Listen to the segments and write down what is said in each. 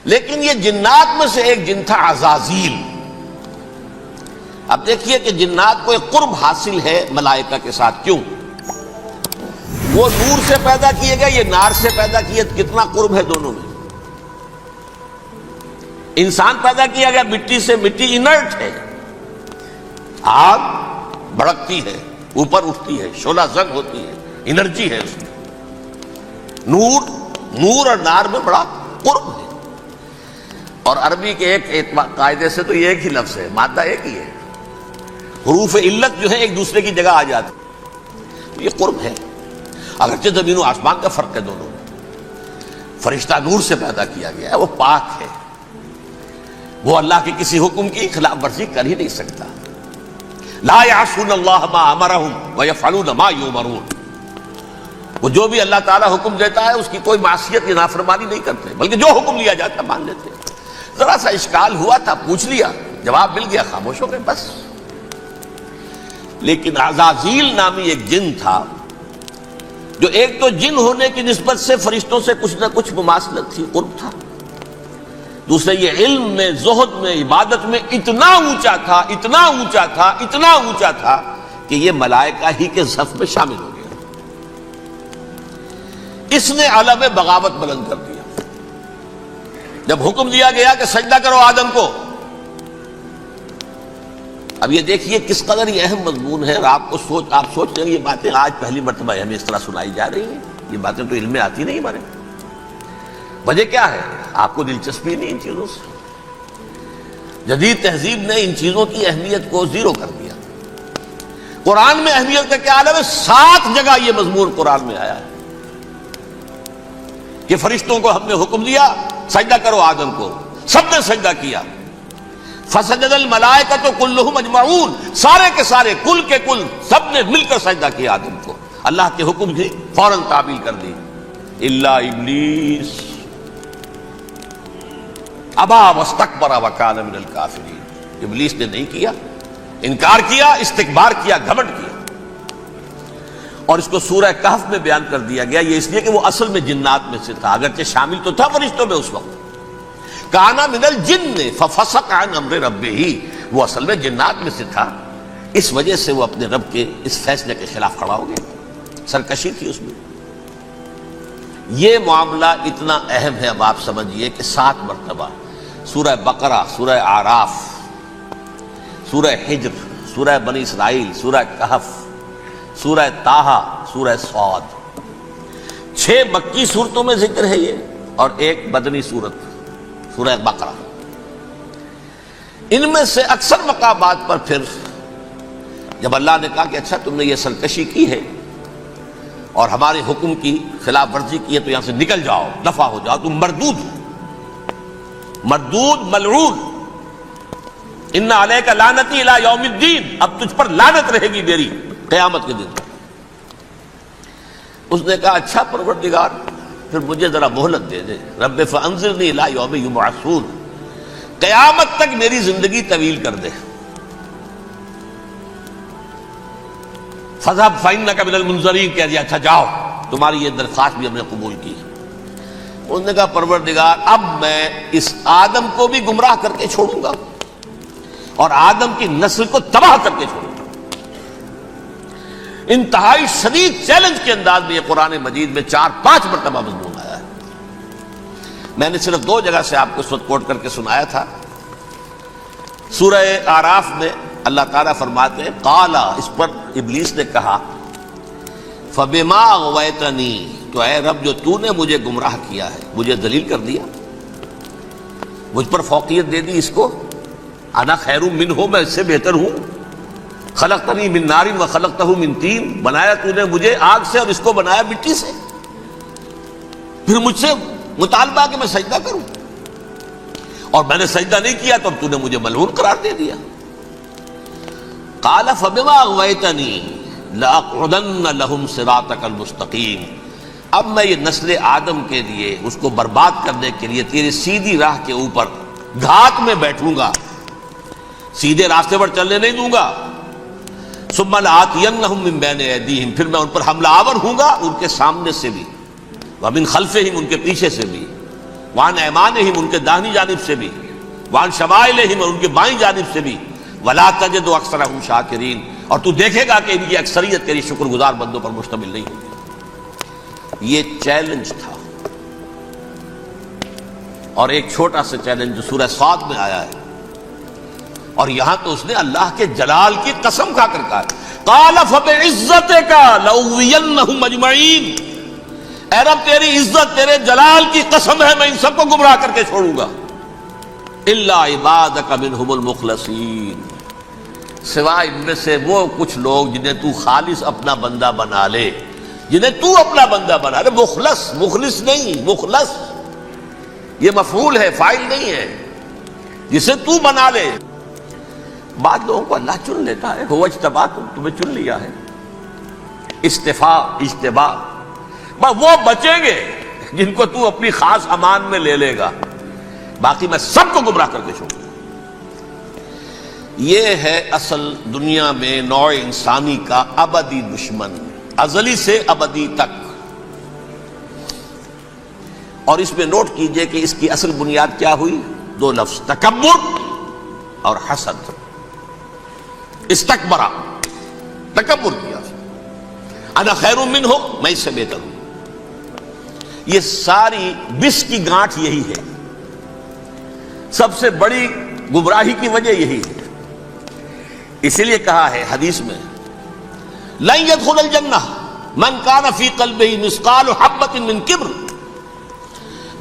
لیکن یہ جنات میں سے ایک جن تھا عزازیل. اب دیکھیے کہ جنات کو ایک قرب حاصل ہے ملائکہ کے ساتھ. کیوں؟ وہ نور سے پیدا کیے گئے، یہ نار سے پیدا کیے، کتنا قرب ہے دونوں میں. انسان پیدا کیا گیا مٹی سے، مٹی انرٹ ہے، آگ بھڑکتی ہے، اوپر اٹھتی ہے، شعلہ زن ہوتی ہے، انرجی ہے اس میں. نور اور نار میں بڑا قرب ہے. اور عربی کے ایک قاعدے سے تو یہ ایک ہی لفظ ہے، مادہ ایک ہی ہے، حروف علت جو ہے ایک دوسرے کی جگہ آ جاتے. یہ قرب ہے، اگرچہ زمین و آسمان کا فرق ہے دونوں میں. فرشتہ نور سے پیدا کیا گیا ہے، وہ پاک ہے، وہ اللہ کے کسی حکم کی خلاف ورزی کر ہی نہیں سکتا. لا یعصون اللہ ما امرہم ویفعلون ما یؤمرون. وہ جو بھی اللہ تعالیٰ حکم دیتا ہے اس کی کوئی معصیت یا نافرمانی نہیں کرتے، بلکہ جو حکم لیا جاتا ہے مان لیتے. ذرا سا اشکال ہوا تھا، پوچھ لیا، جواب مل گیا، خاموش ہو گئے بس. لیکن عزازیل نامی ایک جن تھا جو ایک تو جن ہونے کی نسبت سے فرشتوں سے کچھ نہ کچھ مماثلت تھی، قرب تھا. دوسرے یہ علم میں، زہد میں، عبادت میں اتنا اونچا تھا، اتنا اونچا تھا، اتنا اونچا تھا کہ یہ ملائکہ ہی کے صف میں شامل ہو گیا. اس نے علم بغاوت بلند کر دیا. جب حکم دیا گیا کہ سجدہ کرو آدم کو، اب یہ دیکھیے کس قدر یہ اہم مضمون ہے. آپ سوچ رہے ہیں یہ باتیں آج پہلی مرتبہ ہمیں اس طرح سنائی جا رہی ہیں. یہ باتیں تو علم میں آتی نہیں ہمارے. وجہ کیا ہے؟ آپ کو دلچسپی نہیں ان چیزوں سے. جدید تہذیب نے ان چیزوں کی اہمیت کو زیرو کر دیا. قرآن میں اہمیت کا کیا عالم ہے؟ 7 جگہ یہ مضمون قرآن میں آیا ہے کہ فرشتوں کو ہم نے حکم دیا سجدہ کرو آدم کو، سب نے سجدہ کیا. فسجد الملائکۃ کلھم اجمعون، سارے کے سارے، کل کے کل، سب نے مل کر سجدہ کیا آدم کو. اللہ کے حکم کی فوراً تعمیل کر دی. الا ابلیس ابا واستکبر وکان من الکافرین. ابلیس نے نہیں کیا، انکار کیا، استکبار کیا، گھمنڈ کیا. اور اس کو سورہ کہف میں بیان کر دیا گیا. یہ اس لیے کہ وہ اصل میں جنات میں سے تھا، اگرچہ شامل تو تھا فرشتوں میں اس وقت. کانا من الجن ففسق عن امر ربہ، وہ اصل میں جنات میں سے تھا. اس وجہ سے وہ اپنے رب کے اس فیصلے کے خلاف کھڑا ہو گیا. سرکشی تھی اس میں. یہ معاملہ اتنا اہم ہے، اب آپ سمجھیے کہ 7 مرتبہ سورہ بقرہ، سورہ اعراف، سورہ حجر، سورہ بنی اسرائیل، سورہ کہف، سورہ طٰہٰ، سورہ صاد، 6 مکی صورتوں میں ذکر ہے یہ، اور ایک مدنی صورت سورہ بقرہ. ان میں سے اکثر مقامات پر پھر جب اللہ نے کہا کہ اچھا تم نے یہ سرکشی کی ہے اور ہمارے حکم کی خلاف ورزی کی ہے تو یہاں سے نکل جاؤ، دفع ہو جاؤ، تم مردود ہو، مردود ملعون. ان علیک لعنتی الی یوم الدین، اب تجھ پر لعنت رہے گی میری قیامت کے دن. اس نے کہا اچھا پروردگار پھر مجھے ذرا مہلت دے دے. رب فانظرنی الی یوم یبعثون، قیامت تک میری زندگی طویل کر دے. فذهب فإنک من المنظرین، کہہ دیا اچھا جاؤ، تمہاری یہ درخواست بھی ہم نے قبول کی. انہوں نے کہا پروردگار اب میں اس آدم کو بھی گمراہ کر کے چھوڑوں گا اور آدم کی نسل کو تباہ کر کے چھوڑوں گا. انتہائی شدید چیلنج کے انداز میں یہ قرآن مجید میں 4-5 مرتبہ مضمون آیا ہے. میں نے صرف 2 جگہ سے آپ کو اس وقت کوٹ کر کے سنایا تھا. سورہ اعراف میں اللہ تعالیٰ فرماتے ہیں قالا، اس پر ابلیس نے کہا فبما اغویتنی، تو اے رب جو تو نے مجھے گمراہ کیا ہے، مجھے ذلیل کر دیا، مجھ پر فوقیت دے دی اس کو. انا خیر منہ، میں اس سے بہتر ہوں. خلقتنی من نار وخلقتہ من طین، بنایا تو نے مجھے آگ سے اور اس کو بنایا مٹی سے. پھر مجھ سے مطالبہ کہ میں سجدہ کروں، اور میں نے سجدہ نہیں کیا تو اب تو نے مجھے ملعون قرار دے دیا. قال فبما اغویتنی لاقعدن لهم صراطک المستقیم، اب میں یہ نسل آدم کے لیے، اس کو برباد کرنے کے لیے تیری سیدھی راہ کے اوپر گھات میں بیٹھوں گا، سیدھے راستے پر چلنے نہیں دوں گا. ثم لآتینہم من بین ایدیہم، پھر میں ان پر حملہ آور ہوں گا ان کے سامنے سے بھی، ومن خلفہم، ان کے پیچھے سے بھی، وعن ایمانہم ان کے داہنی جانب سے بھی، وعن شمائلہم اور ان کے بائیں جانب سے بھی، ولا تجد اکثرہم شاکرین اور تو دیکھے گا کہ ان کی اکثریت تیری شکر گزار بندوں پر مشتمل نہیں ہوگی۔ یہ چیلنج تھا، اور ایک چھوٹا سا چیلنج جو سورہ صاد میں آیا ہے، اور یہاں تو اس نے اللہ کے جلال کی قسم کھا کر کہا قال فبعزتک لأغوینہم اجمعین، اے رب تیری عزت تیرے جلال کی قسم ہے میں ان سب کو گمراہ کر کے چھوڑوں گا، الا عبادک منہم المخلصین، سوائے ان میں سے وہ کچھ لوگ جنہیں تو خالص اپنا بندہ بنا لے، جنہیں تو اپنا بندہ بنا لے، مخلص، مخلص نہیں، مخلص یہ مفعول ہے، فاعل نہیں ہے، جسے تو بنا لے۔ بعض لوگوں کو اللہ چن لیتا ہے، هو اجتباکم، تمہیں چن لیا ہے، استفاء، اجتباء، وہ بچیں گے جن کو تو اپنی خاص امان میں لے لے گا، باقی میں سب کو گمراہ کر کے چھوڑوں گا۔ یہ ہے اصل دنیا میں نوع انسانی کا ابدی دشمن، ازلی سے ابدی تک۔ اور اس میں نوٹ کیجئے کہ اس کی اصل بنیاد کیا ہوئی؟ دو لفظ، تکبر اور حسد۔ استکبرا، تکبر کیا، انا خیر منہ، میں اس سے بہتر ہوں۔ یہ ساری بس کی گانٹھ یہی ہے، سب سے بڑی گمراہی کی وجہ یہی ہے۔ اسی لیے کہا ہے حدیث میں لن يدخل الجنہ من کان فی قلبہ مثقال حبۃ من کبر،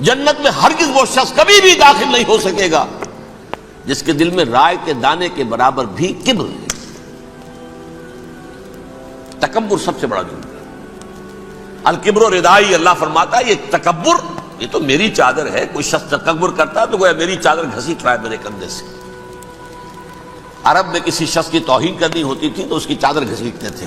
جنت میں ہرگز وہ شخص کبھی بھی داخل نہیں ہو سکے گا جس کے دل میں رائے کے دانے کے برابر بھی کبر ہے۔ تکبر سب سے بڑا جرم ہے۔ الکبر ردائی، اللہ فرماتا ہے یہ تکبر یہ تو میری چادر ہے، کوئی شخص تکبر کرتا ہے تو گویا میری چادر گھسیٹ رہا ہے میرے کندھے سے۔ عرب میں کسی شخص کی توہین کرنی ہوتی تھی تو اس کی چادر گھسیٹتے تھے،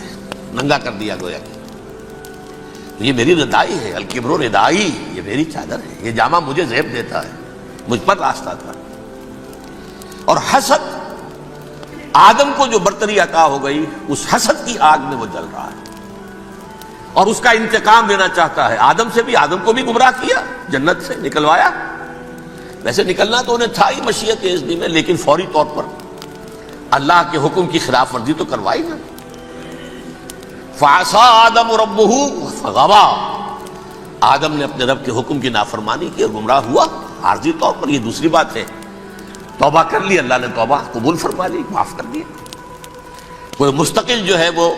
ننگا کر دیا گویا کہ یہ میری ردائی ہے، الکبر ردائی، یہ میری چادر ہے، یہ جامہ مجھے زیب دیتا ہے، مجھ پر راستہ تھا۔ اور حسد، آدم کو جو برتری عطا ہو گئی اس حسد کی آگ میں وہ جل رہا ہے اور اس کا انتقام لینا چاہتا ہے۔ آدم سے بھی، آدم کو بھی گمراہ کیا، جنت سے نکلوایا، ویسے نکلنا تو انہیں تھا ہی مشیت اذنی میں، لیکن فوری طور پر اللہ کے حکم کی خلاف ورزی تو کروائی نا۔ فعصى آدم ربہ فغوى، آدم نے اپنے رب کے حکم کی نافرمانی کی اور گمراہ ہوا عارضی طور پر۔ یہ دوسری بات ہے، توبہ کر لی، اللہ نے توبہ قبول فرما لی، معاف کر دیا۔ کوئی مستقل جو ہے وہ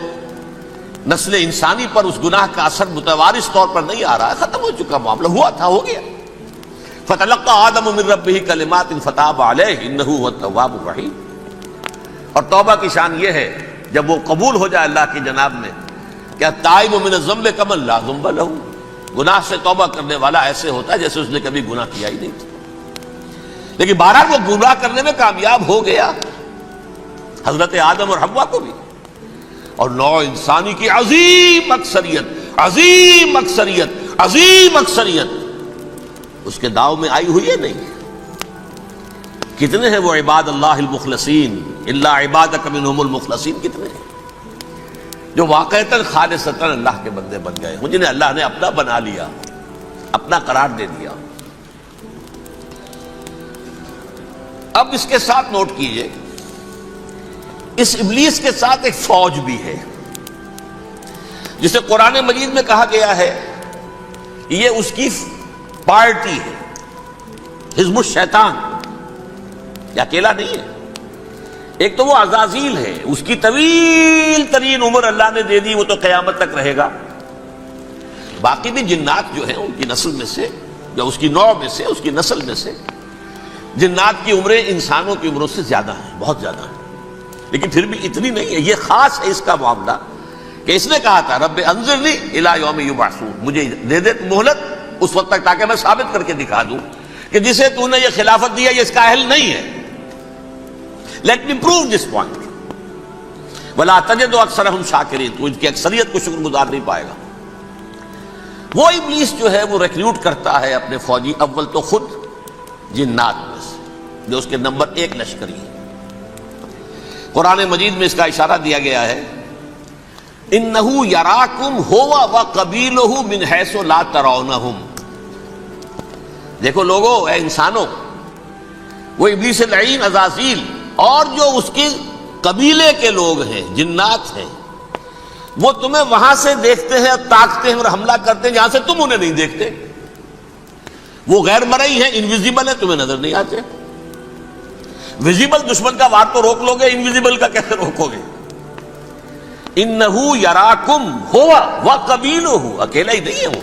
نسل انسانی پر اس گناہ کا اثر متوارث طور پر نہیں آ رہا ہے، ختم ہو چکا معاملہ، ہوا تھا ہو گیا۔ فتلقى آدم من ربہ کلمات فتاب علیہ انہ هو التواب الرحیم۔ اور توبہ کی شان یہ ہے جب وہ قبول ہو جائے اللہ کی جناب میں، کیا تائب من الذنب کمن لا ذنب لہ، گناہ سے توبہ کرنے والا ایسے ہوتا ہے جیسے اس نے کبھی گناہ کیا ہی نہیں تھا۔ لیکن بہرحال وہ گمراہ کرنے میں کامیاب ہو گیا، حضرت آدم اور حوا کو بھی۔ اور نوع انسانی کی عظیم اکثریت، عظیم اکثریت، عظیم اکثریت اس کے داؤ میں آئی ہوئی ہے نہیں۔ کتنے ہیں وہ عباد اللہ المخلصین، الا عبادک منہم المخلصین، کتنے ہیں جو واقعتاً خالصتاً اللہ کے بندے بن گئے ہوں، جنہیں اللہ نے اپنا بنا لیا، اپنا قرار دے دیا۔ اب اس کے ساتھ نوٹ کیجئے، اس ابلیس کے ساتھ ایک فوج بھی ہے جسے قرآن مجید میں کہا گیا ہے یہ اس کی پارٹی ہے، حزب الشیطان، یہ اکیلا نہیں ہے۔ ایک تو وہ عزازیل ہے، اس کی طویل ترین عمر اللہ نے دے دی، وہ تو قیامت تک رہے گا۔ باقی بھی جنات جو ہیں ان کی نسل میں سے، یا اس کی نوع میں سے، اس کی نسل میں سے، جنات کی عمریں انسانوں کی عمروں سے زیادہ ہیں، بہت زیادہ ہیں، لیکن پھر بھی اتنی نہیں ہے۔ یہ خاص ہے اس کا معاملہ کہ اس نے کہا تھا رب انظرنی الی یوم یبعثون، مجھے دے دے مہلت اس وقت تک تاکہ میں ثابت کر کے دکھا دوں کہ جسے تو نے یہ خلافت دیا یہ اس کا اہل نہیں ہے۔ Let me prove this point ولا تجد اکثرہم شاکرین، تو ان کی اکثریت کو شکر گزار نہیں پائے گا۔ وہ ابلیس جو ہے وہ ریکروٹ کرتا ہے اپنے فوجی، اول تو خود جنات میں سے جو اس کے نمبر 1 لشکری ہے۔ قرآن مجید میں اس کا اشارہ دیا گیا ہے انہ یراکم ہوا وقبیلہ من حیث لا ترونہم، دیکھو لوگوں، اے انسانوں، وہ ابلیس لعین عزازیل اور جو اس کے قبیلے کے لوگ ہیں، جنات ہیں، وہ تمہیں وہاں سے دیکھتے ہیں اور تاکتے ہیں اور حملہ کرتے ہیں جہاں سے تم انہیں نہیں دیکھتے. وہ غیر مرئی ہیں، انویزیبل ہیں، تمہیں نظر نہیں آتے. ویزیبل دشمن کا وار تو روک لو گے، انویزیبل کا کیسے روکو گے؟ انہو یراکم ہوا وقبیلہ، اکیلا ہی نہیں ہے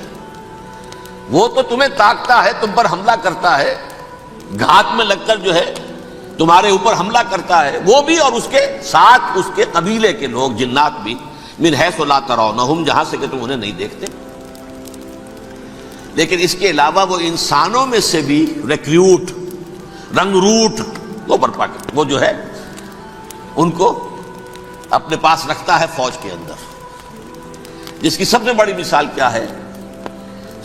وہ تو تمہیں تاکتا ہے، تم پر حملہ کرتا ہے، گھات میں لگ کر جو ہے تمہارے اوپر حملہ کرتا ہے، وہ بھی اور اس کے ساتھ اس کے قبیلے کے لوگ جنات بھی، من حیث لا ترونہم، جہاں سے کہ تم انہیں نہیں دیکھتے. لیکن اس کے علاوہ وہ انسانوں میں سے بھی ریکریوٹ، رنگ روٹ وہ برپا کرتا، وہ جو ہے ان کو اپنے پاس رکھتا ہے فوج کے اندر. جس کی سب سے بڑی مثال کیا ہے؟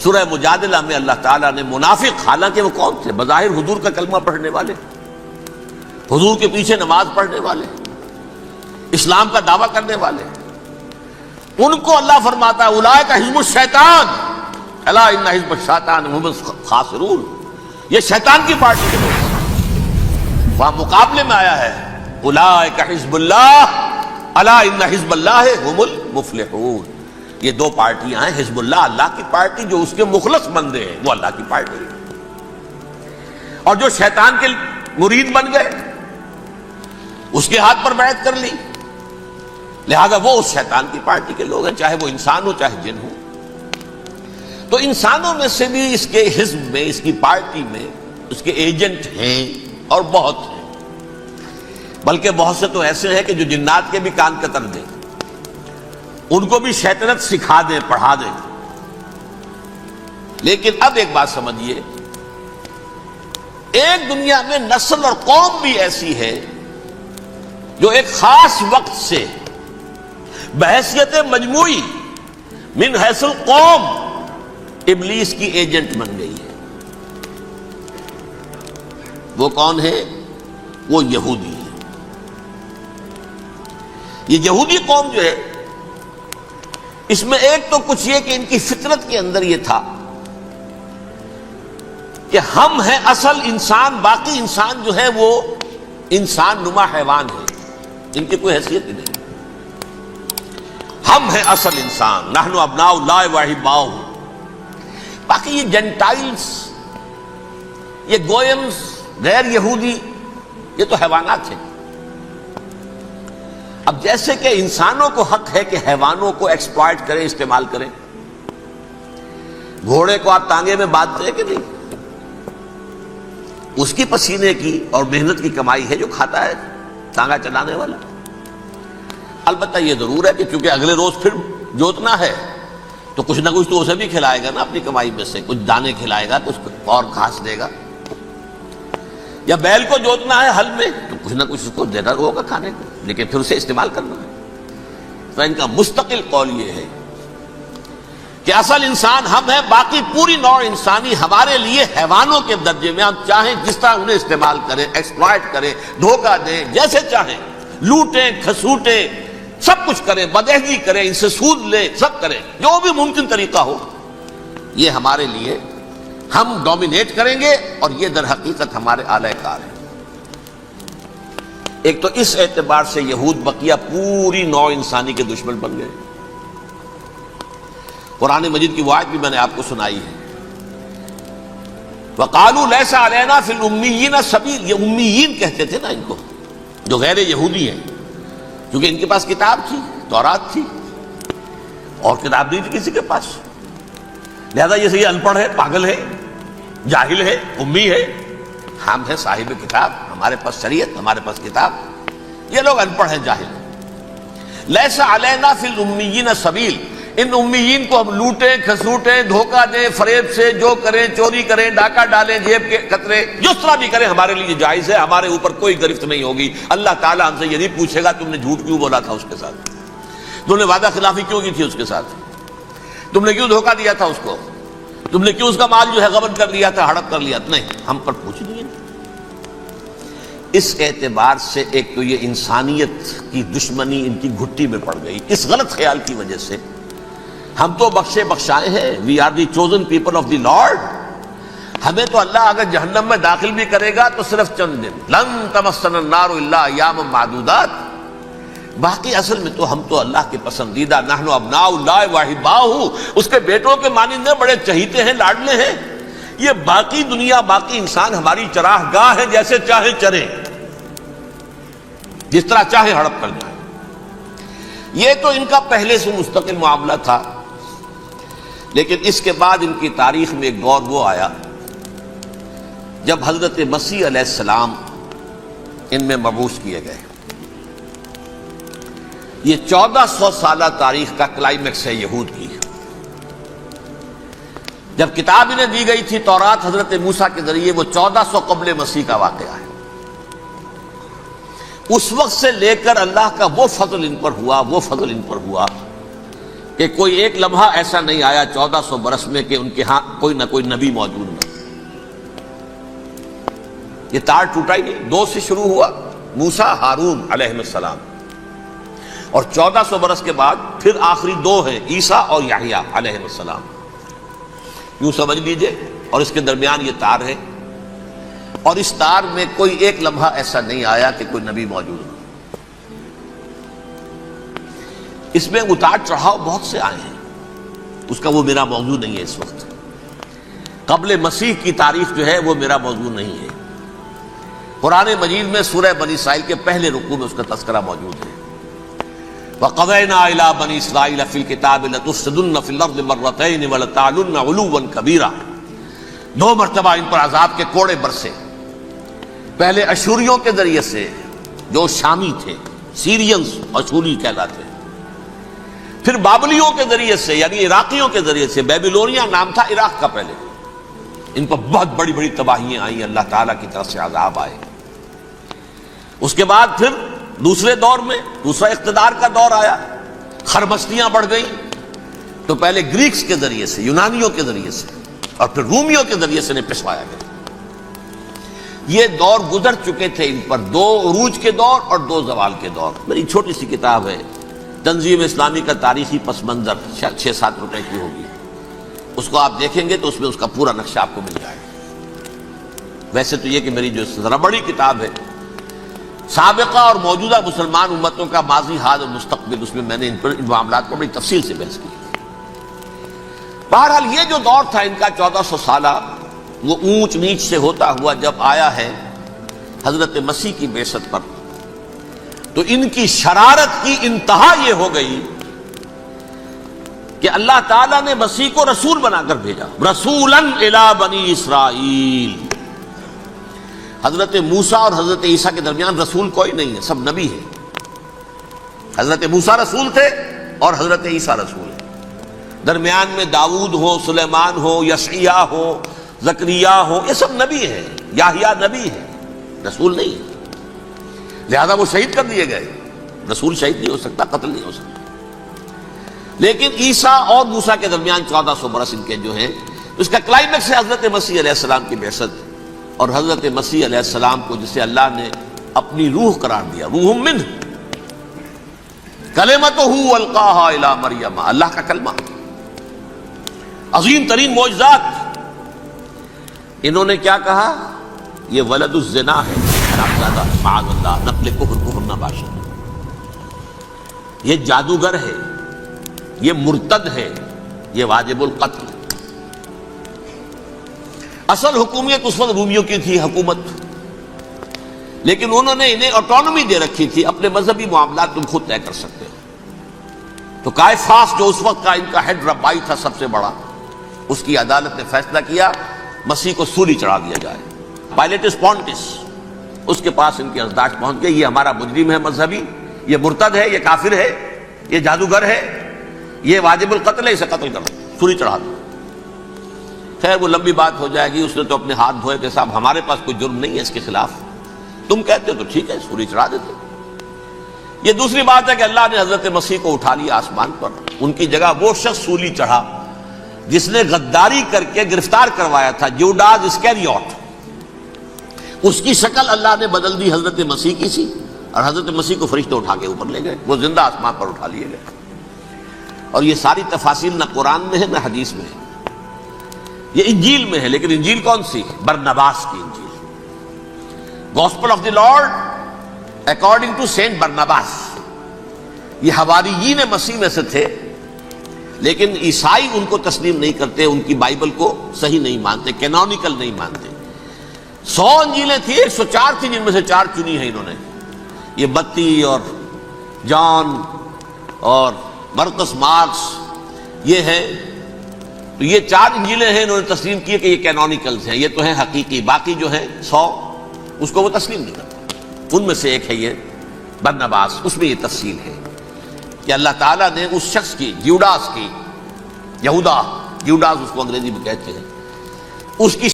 سورہ مجادلہ میں اللہ تعالیٰ نے منافق، حالانکہ وہ کون تھے؟ بظاہر حضور کا کلمہ پڑھنے والے، حضور کے پیچھے نماز پڑھنے والے، اسلام کا دعویٰ کرنے والے، ان کو اللہ فرماتا ہے اولئک حزب الشیطان الا ان حزب الشیطان هم الخاسرون، یہ شیطان کی پارٹی کے لوگ. وہاں مقابلے میں آیا ہے اولئک حزب اللہ الا ان حزب اللہ هم المفلحون. یہ دو پارٹیاں ہیں، حزب اللہ اللہ کی پارٹی جو اس کے مخلص بندے ہیں، وہ اللہ کی پارٹی، اور جو شیطان کے مرید بن گئے اس کے ہاتھ پر بیعت کر لی، لہذا وہ اس شیطان کی پارٹی کے لوگ ہیں، چاہے وہ انسان ہو چاہے جن ہو. تو انسانوں میں سے بھی اس کے حزب میں، اس کی پارٹی میں اس کے ایجنٹ ہیں اور بہت ہیں، بلکہ بہت سے تو ایسے ہیں کہ جو جنات کے بھی کان قطر دیں، ان کو بھی شیطنت سکھا دیں، پڑھا دیں. لیکن اب ایک بات سمجھیے، ایک دنیا میں نسل اور قوم بھی ایسی ہے جو ایک خاص وقت سے بحیثیت مجموعی من حیث القوم ابلیس کی ایجنٹ بن گئی ہے. وہ کون ہے؟ وہ یہودی ہے. یہ یہودی قوم جو ہے، اس میں ایک تو کچھ یہ کہ ان کی فطرت کے اندر یہ تھا کہ ہم ہیں اصل انسان، باقی انسان جو ہے وہ انسان نما حیوان ہے، ان کی کوئی حیثیت ہی نہیں. ہم ہیں اصل انسان، نحن ابناء اللہ واحباؤہ. باقی یہ جینٹائلز، یہ گوئمز، غیر یہودی، یہ تو حیوانات ہیں. اب جیسے کہ انسانوں کو حق ہے کہ حیوانوں کو ایکسپلائٹ کریں، استعمال کریں. گھوڑے کو آپ ٹانگے میں باندھتے ہیں کہ نہیں؟ اس کی پسینے کی اور محنت کی کمائی ہے جو کھاتا ہے ٹانگا چلانے والا. البتہ یہ ضرور ہے کہ چونکہ اگلے روز پھر جوتنا ہے تو کچھ نہ کچھ تو اسے بھی کھلائے گا نا، اپنی کمائی میں سے کچھ دانے کھلائے گا، کچھ اور گھاس دے گا. یا بیل کو جوتنا ہے ہل میں تو کچھ نہ کچھ اس کو دینا ہوگا کھانے کو، لیکن پھر اسے استعمال کرنا ہے. تو ان کا مستقل قول یہ ہے کہ اصل انسان ہم ہیں، باقی پوری نوع انسانی ہمارے لیے حیوانوں کے درجے میں. ہم چاہیں جس طرح انہیں استعمال کریں، ایکسپلائٹ کریں، دھوکہ دیں، جیسے چاہیں لوٹیں، کھسوٹیں، سب کچھ کریں، بدہضی کریں، ان سے سود لیں، سب کریں، جو بھی ممکن طریقہ ہو. یہ ہمارے لیے ہم ڈومینیٹ کریں گے، اور یہ در حقیقت ہمارے اعلی کار ہیں. ایک تو اس اعتبار سے یہود بقیہ پوری نوع انسانی کے دشمن بن گئے. قرآن مجید کی وہ آیت بھی میں نے آپ کو سنائی ہے، وَقَالُوا لَيْسَ عَلَيْنَا فِي الْأُمِّيِّينَ سَبِيلٌ. یہ امیین کہتے تھے نا ان کو، جو غیر یہودی ہیں، کیونکہ ان کے پاس کتاب تھی، تورات تھی، اور کتاب نہیں تھی کسی کے پاس. لہذا یہ صحیح ان پڑھ ہے، پاگل ہے، جاہل ہے، امی ہے. ہم ہیں صاحب کتاب، ہمارے پاس شریعت، ہمارے پاس کتاب. یہ لوگ ان پڑھ ہیں، جاہل ہیں. لیس علینا فی الامیین سبیل. ان امیین کو ہم لوٹیں، کھسوٹیں، دھوکہ دیں، فریب سے جو کریں، چوری کریں، ڈاکہ ڈالیں، جیب کے قطرے، جس طرح بھی کریں ہمارے لیے جائز ہے. ہمارے اوپر کوئی گرفت نہیں ہوگی. اللہ تعالیٰ ہم سے یہ نہیں پوچھے گا تم نے جھوٹ کیوں بولا تھا اس کے ساتھ، تم نے وعدہ خلافی کیوں کی تھی اس کے ساتھ، تم نے کیوں دھوکہ دیا تھا اس کو، تم نے کیوں اس کا مال جو ہے غبن کر لیا تھا، ہڑپ کر لیا تھا. نہیں، ہم پر پوچھ لیے. اس اعتبار سے ایک تو یہ انسانیت کی دشمنی ان کی گھٹی میں پڑ گئی، اس غلط خیال کی وجہ سے. ہم تو بخشے بخشائے ہیں، we are the chosen people of the Lord. ہمیں تو اللہ اگر جہنم میں داخل بھی کرے گا تو صرف چند دن، لن تمسنا النار الا ایاما معدودات، باقی اصل میں تو ہم تو اللہ کے پسندیدہ، نحن ابناء اللہ واحباؤہ، اس کے بیٹوں کے مانند بڑے چہیتے ہیں، لاڈلے ہیں۔ یہ باقی دنیا، باقی انسان ہماری چراہ گاہ ہے، جیسے چاہے چریں، جس طرح چاہے ہڑپ کر جائیں۔ یہ تو ان کا پہلے سے مستقل معاملہ تھا، لیکن اس کے بعد ان کی تاریخ میں ایک دور وہ آیا جب حضرت مسیح علیہ السلام ان میں مبعوث کیے گئے۔ یہ 1400 سالہ تاریخ کا کلائمیکس ہے یہود کی۔ جب کتاب انہیں دی گئی تھی تورات حضرت موسیٰ کے ذریعے، وہ 1400 قبل مسیح کا واقعہ ہے۔ اس وقت سے لے کر اللہ کا وہ فضل ان پر ہوا کہ کوئی ایک لمحہ ایسا نہیں آیا 1400 برس میں کہ ان کے ہاں کوئی نہ کوئی نبی موجود نہ۔ یہ تار ٹوٹا ہی نہیں، 2 سے شروع ہوا، موسیٰ ہارون علیہ السلام، اور 1400 برس کے بعد پھر آخری 2 ہیں، عیسیٰ اور یحییٰ علیہ السلام، یوں سمجھ لیجئے، اور اس کے درمیان یہ تار ہے، اور اس تار میں کوئی ایک لمحہ ایسا نہیں آیا کہ کوئی نبی موجود ہو۔ اس میں اتار چڑھاؤ بہت سے آئے ہیں، اس کا وہ میرا موضوع نہیں ہے اس وقت۔ قبل مسیح کی تاریخ جو ہے وہ میرا موضوع نہیں ہے۔ قرآن مجید میں سورہ بنی اسرائیل کے پہلے رکوع میں اس کا تذکرہ موجود ہے۔ وَقَضَيْنَا إِلَىٰ بَنِي إِسْرَائِيلَ فِي الْكِتَابِ لَتُفْسِدُنَّ فِي الْأَرْضِ مَرَّتَيْنِ وَلَتَعْلُنَّ عُلُوًّا كَبِيرًا، 2 مرتبہ ان پر عذاب کے کوڑے برسے، پہلے اشوریوں کے ذریعے سے جو شامی تھے، سیرینز اشوری کہلاتے ہیں، پھر بابلیوں کے ذریعے سے یعنی عراقیوں کے ذریعے سے، بیبیلونیا نام تھا عراق کا پہلے، ان پر بہت بڑی بڑی تباہیاں آئیں، اللہ تعالیٰ کی طرف سے عذاب آئے۔ اس کے بعد پھر دوسرے دور میں دوسرا اقتدار کا دور آیا، خربستیاں بڑھ گئیں، تو پہلے گریکس کے ذریعے سے، یونانیوں کے ذریعے سے، اور پھر رومیوں کے ذریعے سے انہیں پسوایا گیا۔ یہ دور گزر چکے تھے ان پر، 2 عروج کے دور اور 2 زوال کے دور۔ میری چھوٹی سی کتاب ہے تنظیم اسلامی کا تاریخی پس منظر، 6-7 روپے کی ہوگی، اس کو آپ دیکھیں گے تو اس میں اس کا پورا نقشہ آپ کو مل جائے گا۔ ویسے تو یہ کہ میری جو ذرا بڑی کتاب ہے سابقہ اور موجودہ مسلمان امتوں کا ماضی، حال اور مستقبل، اس میں میں نے ان معاملات کو بڑی تفصیل سے بحث کی۔ بہرحال یہ جو دور تھا ان کا 1400 سالہ، وہ اونچ نیچ سے ہوتا ہوا جب آیا ہے حضرت مسیح کی بعثت پر، تو ان کی شرارت کی انتہا یہ ہو گئی کہ اللہ تعالیٰ نے مسیح کو رسول بنا کر بھیجا، رسولاً الی بنی اسرائیل۔ حضرت موسیٰ اور حضرت عیسیٰ کے درمیان رسول کوئی نہیں ہے، سب نبی ہیں۔ حضرت موسیٰ رسول تھے اور حضرت عیسیٰ رسول ہیں، درمیان میں داؤد ہو، سلیمان ہو، یشعیاہ ہو، زکریا ہو، یہ سب نبی ہیں، یحییٰ نبی ہیں، رسول نہیں ہے۔ لہذا وہ شہید کر دیے گئے، رسول شہید نہیں ہو سکتا، قتل نہیں ہو سکتا۔ لیکن عیسیٰ اور موسیٰ کے درمیان 1400 برس ان کے جو ہیں، اس کا کلائمیکس ہے حضرت مسیح علیہ السلام کی بعثت، اور حضرت مسیح علیہ السلام کو جسے اللہ نے اپنی روح قرار دیا، روح منہ، کلمتہ القاہا الی مریم، اللہ کا کلمہ، عظیم ترین معجزات۔ انہوں نے کیا کہا؟ یہ ولد الزنا ہے، حرامزادہ، معاذ اللہ، نقل کفر نباشد، یہ جادوگر ہے، یہ مرتد ہے، یہ واجب القتل۔ اصل حکومت اس وقت رومیوں کی تھی حکومت، لیکن انہوں نے انہیں آٹونومی دے رکھی تھی، اپنے مذہبی معاملات تم خود طے کر سکتے ہو۔ تو کائفاس جو اس وقت کا ان کا ہیڈ ربائی تھا سب سے بڑا، اس کی عدالت نے فیصلہ کیا مسیح کو سولی چڑھا دیا جائے۔ پائلیٹس پونٹس، اس کے پاس ان کی ازداج پہنچ گئی، یہ ہمارا مجرم ہے مذہبی، یہ مرتد ہے، یہ کافر ہے، یہ جادوگر ہے، یہ واجب القتل ہے، اسے قتل کرو، سولی چڑھا دو۔ خیر وہ لمبی بات ہو جائے گی، اس نے تو اپنے ہاتھ دھوئے کہ صاحب ہمارے پاس کوئی جرم نہیں ہے اس کے خلاف، تم کہتے ہو تو ٹھیک ہے، سولی چڑھا دیتے۔ یہ دوسری بات ہے کہ اللہ نے حضرت مسیح کو اٹھا لیا آسمان پر، ان کی جگہ وہ شخص سولی چڑھا جس نے غداری کر کے گرفتار کروایا تھا، جوڈاس اسکیریوٹ، اس کی شکل اللہ نے بدل دی حضرت مسیح کی سی، اور حضرت مسیح کو فرشتے اٹھا کے اوپر لے گئے، وہ زندہ آسمان پر اٹھا لیے گئے۔ اور یہ ساری تفاصیل نہ قرآن میں ہے نہ حدیث میں ہے۔ یہ انجیل میں ہے، لیکن انجیل کون سی؟ برنباس کی انجیل، gospel of the Lord according to Saint Barnabas. یہ حواریین مسیح میں سے تھے، لیکن عیسائی ان کو تسلیم نہیں کرتے، ان کی بائبل کو صحیح نہیں مانتے، کینونیکل نہیں مانتے۔ 100 انجیلیں تھیں، 104 تھی جن میں سے 4 چنی ہیں انہوں نے، یہ بتی اور جان اور مرقس مارکس یہ ہے، تو یہ 4 انجیلیں ہیں انہوں نے تسلیم کی کہ یہ کینونیکلز ہیں، یہ تو ہیں حقیقی، باقی جو ہے 100 اس کو وہ تسلیم نہیں کرتے۔ ان میں سے ایک ہے یہ برنباس، اس میں یہ تفصیل ہے کہ اللہ تعالیٰ نے اس شخص کی، جیوڈاس کی، یہودا، جیوڈاس اس کو انگریزی میں کہتے ہیں، اس کی